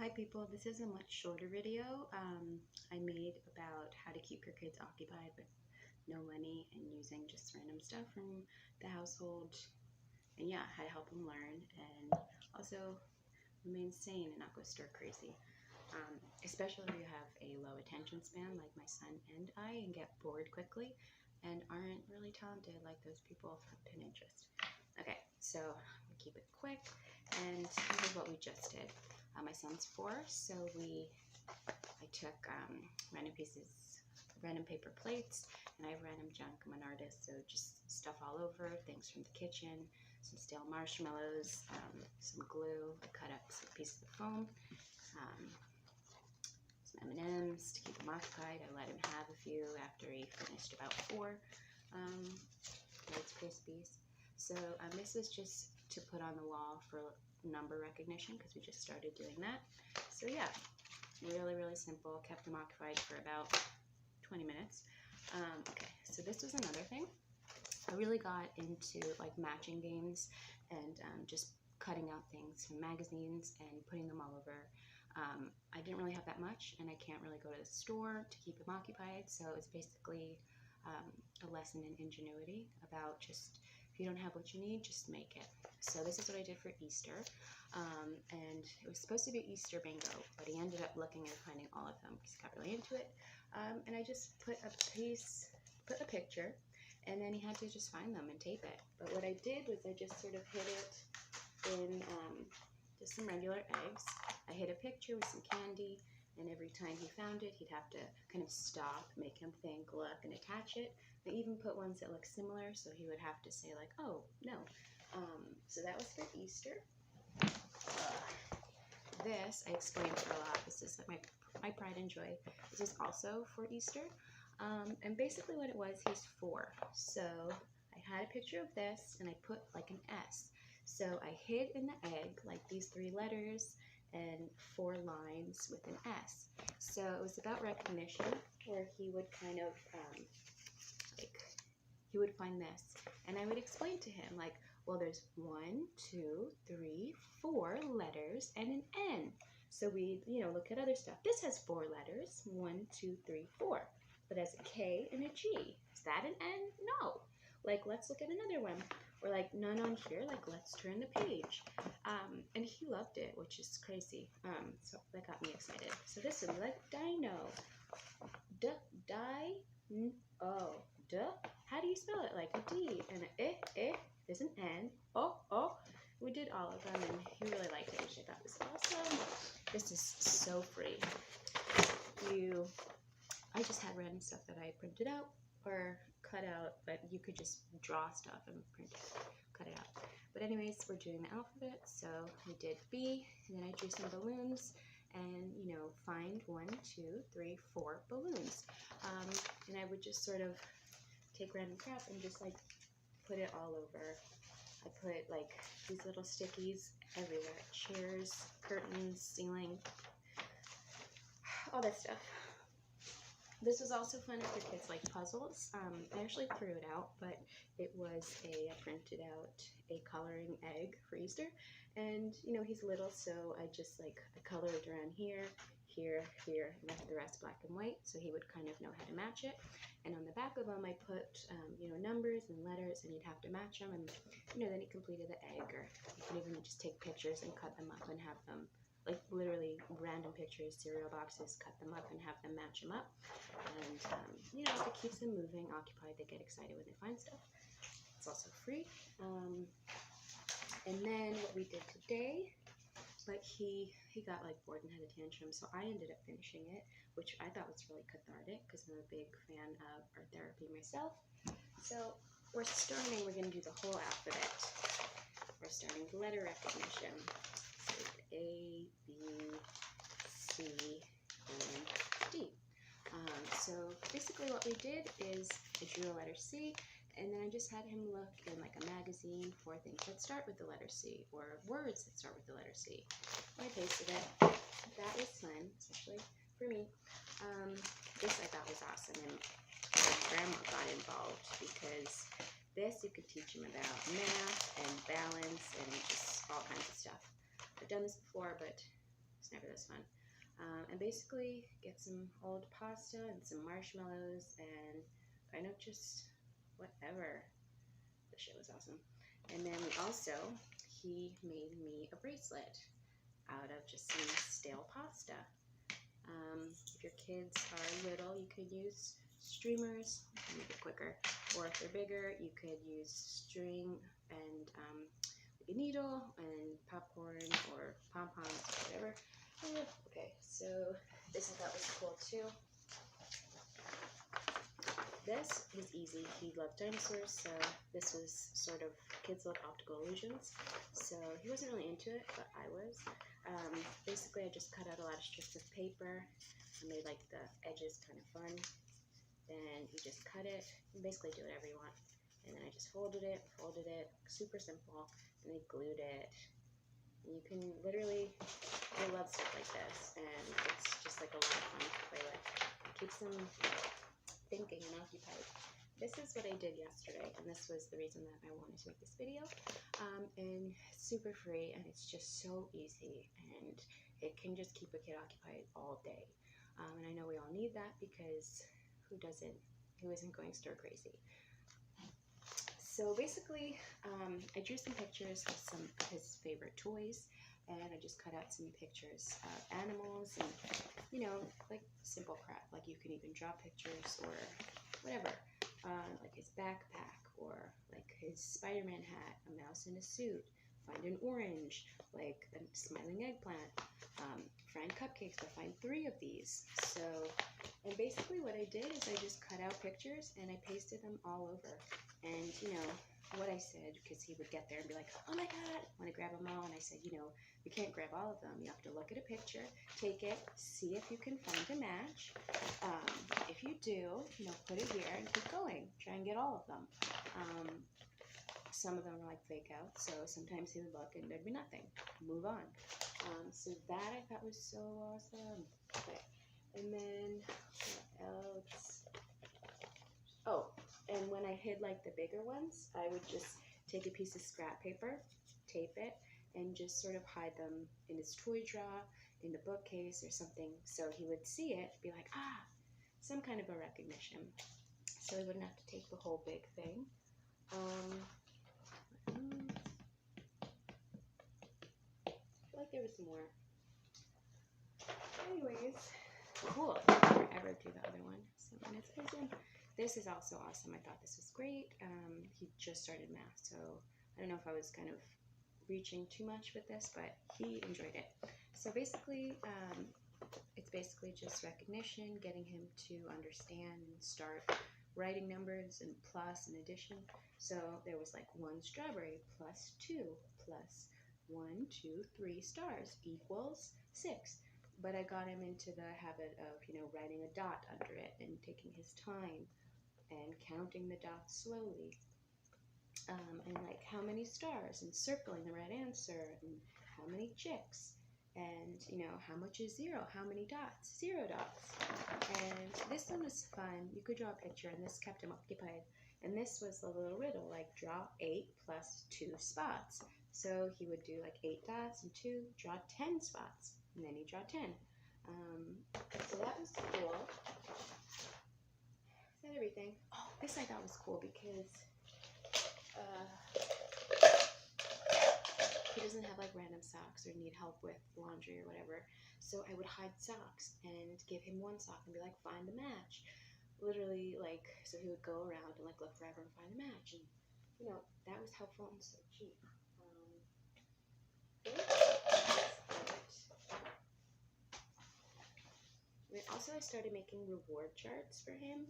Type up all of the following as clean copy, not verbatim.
Hi people, this is a much shorter video I made about how to keep your kids occupied with no money and using just random stuff from the household, and yeah, how to help them learn and also remain sane and not go stir crazy. Especially if you have a low attention span like my son and I and get bored quickly and aren't really talented like those people from Pinterest. Okay, so we'll keep it quick, and this is what we just did. My son's 4, so I took random paper plates, and I have random junk. I'm an artist, so just stuff all over, things from the kitchen, some stale marshmallows, some glue. I cut up some pieces of foam, some M&Ms to keep him occupied. I let him have a few after he finished about 4 Rice Krispies. So this was just to put on the wall for number recognition because we just started doing that. So yeah, really simple. Kept him occupied for about 20 minutes. Okay, so this was another thing. I really got into like matching games and just cutting out things from magazines and putting them all over. I didn't really have that much, and I can't really go to the store to keep him occupied, so it's basically a lesson in ingenuity about just, if you don't have what you need, just make it. So this is what I did for Easter, and it was supposed to be Easter bingo, but he ended up looking and finding all of them because he got really into it. And I just put a picture, and then he had to just find them and tape it. But what I did was I just sort of hid it in just some regular eggs. I hid a picture with some candy, and every time he found it, he'd have to kind of stop, make him think, look, and attach it. I even put ones that look similar, so he would have to say like, oh, no. So that was for Easter. This, I explained a lot. This is like my pride and joy. This is also for Easter. And basically what it was, he's 4. So I had a picture of this, and I put like an S. So I hid in the egg like these 3 letters and 4 lines with an S. So it was about recognition, where he would kind of he would find this, and I would explain to him like, well, there's 1, 2, 3, 4 letters and an N. So we, look at other stuff. This has 4 letters, 1, 2, 3, 4, but has a K and a G. Is that an N? No. Like, let's look at another one. Or like, none on here. Like, let's turn the page. And he loved it, which is crazy. So that got me excited. So this would be like dino. Duh. How do you spell it? Like a D and a There's an N. Oh. We did all of them, and he really liked it, which I thought was awesome. This is so free. I just had random stuff that I printed out or cut out, but you could just draw stuff and cut it out. But anyways, we're doing the alphabet, so we did B, and then I drew some balloons, and find 1, 2, 3, 4 balloons. And I would just sort of take random crap and just like put it all over. I put like these little stickies everywhere, chairs, curtains, ceiling, all that stuff. This was also fun if your kids like puzzles. I actually threw it out, but it was I printed out a coloring egg for Easter, and he's little, so I just I colored around here, and left the rest black and white, so he would kind of know how to match it. And on the back of them, I put numbers and letters, and he'd have to match them, and then he completed the egg. Or you can even just take pictures and cut them up and have them, like literally random pictures, cereal boxes, cut them up and have them match them up. And, it keeps them moving, occupied. They get excited when they find stuff. It's also free. And then what we did today, but he got like bored and had a tantrum, so I ended up finishing it, which I thought was really cathartic because I'm a big fan of art therapy myself. So we're going to do the whole alphabet. We're starting with letter recognition. A, B, C, and D. So basically what we did is I drew a letter C, and then I just had him look in like a magazine for things that start with the letter C, or words that start with the letter C. I pasted it. That was fun, especially for me. This I thought was awesome, and my grandma got involved because this you could teach him about math and balance and just all kinds of stuff. I've done this before, but It's never this fun. And basically get some old pasta and some marshmallows and kind of just whatever. The shit was awesome. And then he made me a bracelet out of just some stale pasta. If your kids are little, you could use streamers, make it quicker. Or if they're bigger, you could use string and like a needle and popcorn or pom-poms, whatever. Okay, so this I thought was cool too. This was easy. He loved dinosaurs, so this was sort of kids love optical illusions. So he wasn't really into it, but I was. Basically, I just cut out a lot of strips of paper. I made like the edges kind of fun. Then you just cut it. You basically do whatever you want. And then I just folded it, super simple, and I glued it. You can literally, I love stuff like this, and it's just like a lot of fun to play with. It keeps them thinking and occupied. This is what I did yesterday, and this was the reason that I wanted to make this video. And it's super free, and it's just so easy, and it can just keep a kid occupied all day. And I know we all need that because who isn't going stir crazy? So basically, I drew some pictures of some of his favorite toys, and I just cut out some pictures of animals and, you know, like simple crap. Like you can even draw pictures or whatever, like his backpack or like his Spider-Man hat, a mouse in a suit, find an orange, like a smiling eggplant, find cupcakes, but find 3 of these. So, and basically what I did is I just cut out pictures and I pasted them all over. And, you know, what I said, because he would get there and be like, oh my God, I want to grab them all. And I said, you know, you can't grab all of them. You have to look at a picture, take it, see if you can find a match. If you do, you know, put it here and keep going. Try and get all of them. Some of them are like fake outs, so sometimes he would look and there'd be nothing. Move on. So that I thought was so awesome. Okay. And then what else? Oh, and when I hid like the bigger ones, I would just take a piece of scrap paper, tape it, and just sort of hide them in his toy drawer, in the bookcase or something, so he would see it, be like, ah, some kind of a recognition. So he wouldn't have to take the whole big thing. I feel like there was more. Anyways, cool. If I ever do the other one. So this is also awesome. I thought this was great. He just started math, so I don't know if I was kind of reaching too much with this, but he enjoyed it. So basically, it's basically just recognition, getting him to understand and start writing numbers and plus and addition. So there was like 1 strawberry plus 2 plus 1, 2, 3 stars equals 6. But I got him into the habit of, you know, writing a dot under it and taking his time and counting the dots slowly. And like how many stars and circling the right answer and how many chicks and, you know, how much is 0, how many dots, 0 dots. And this one was fun. You could draw a picture, and this kept him occupied. And this was a little riddle, like draw 8 plus 2 spots. So he would do like 8 dots and 2, draw 10 spots, and then he'd draw 10. So that was cool. Is that everything? Oh, this I thought was cool because he doesn't have like random socks or need help with laundry or whatever. So I would hide socks and give him 1 sock and be like, find the match. Literally, like, so he would go around and like look forever and find a match. And, you know, that was helpful and so cheap. And also I started making reward charts for him.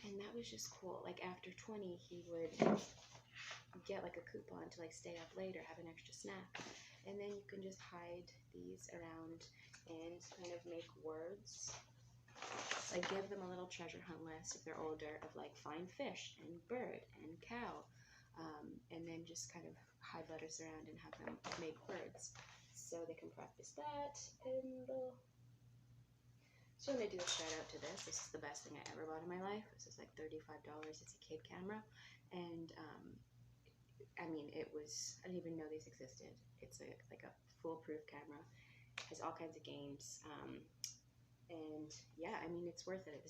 And that was just cool. Like after 20, he would get like a coupon to like stay up late or have an extra snack. And then you can just hide these around and kind of make words. Like give them a little treasure hunt list if they're older of like find fish and bird and cow. And then just kind of hide letters around and have them make words. So they can practice that. And so I'm going to do a shout out to this. This is the best thing I ever bought in my life. This is like $35. It's a kid camera. And I mean, it was, I didn't even know these existed. It's like a foolproof camera. Has all kinds of games. And yeah, I mean, it's worth it.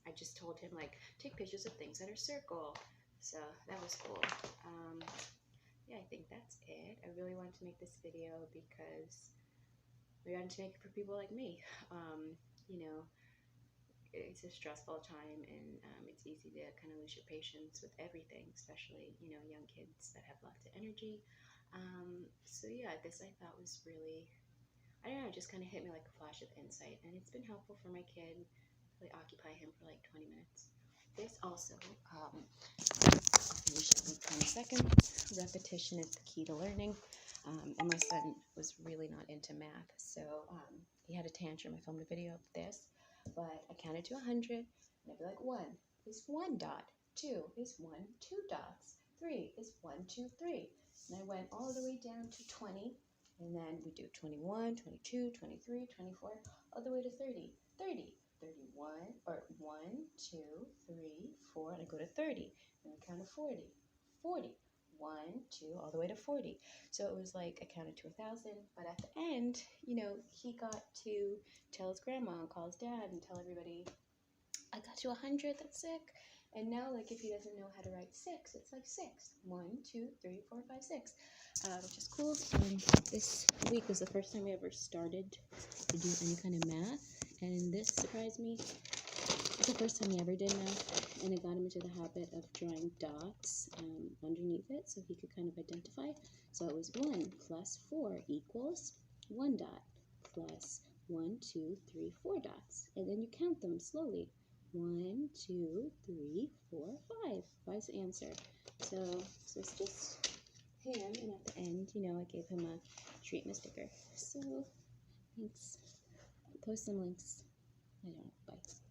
I just told him, like, take pictures of things that are circle. So that was cool. Yeah, I think that's it. I really wanted to make this video because we wanted to make it for people like me. You know, it's a stressful time, and it's easy to kind of lose your patience with everything, especially, you know, young kids that have lots of energy. So yeah, this I thought was really, I don't know, it just kind of hit me like a flash of insight, and it's been helpful for my kid. Really occupy him for like 20 minutes. This also, I'll finish it in 20 seconds. Repetition is the key to learning. And my son was really not into math, so he had a tantrum. I filmed a video of this, but I counted to 100, and I'd be like, 1 is 1 dot, 2 is 1, 2 dots, 3 is 1, 2, 3. And I went all the way down to 20, and then we do 21, 22, 23, 24, all the way to 30, 30, 31, or 1, 2, 3, 4, and I go to 30, and I count to 40, 40. 1, 2, all the way to 40. So it was like I counted to 1,000, but at the end, you know, he got to tell his grandma and call his dad and tell everybody, I got to 100, that's sick. And now, like, if he doesn't know how to write 6, it's like 6. 1, 2, 3, 4, 5, 6, which is cool. This week was the first time I ever started to do any kind of math, and this surprised me. It's the first time he ever did math, and it got him into the habit of drawing dots underneath it so he could kind of identify. So it was 1 plus 4 equals 1 dot plus 1, 2, 3, 4 dots. And then you count them slowly. 1, 2, 3, 4, 5. 5's the answer. So it's just him, and at the end, you know, I gave him a treat and a sticker. So thanks. I'll post some links. I don't know. Bye.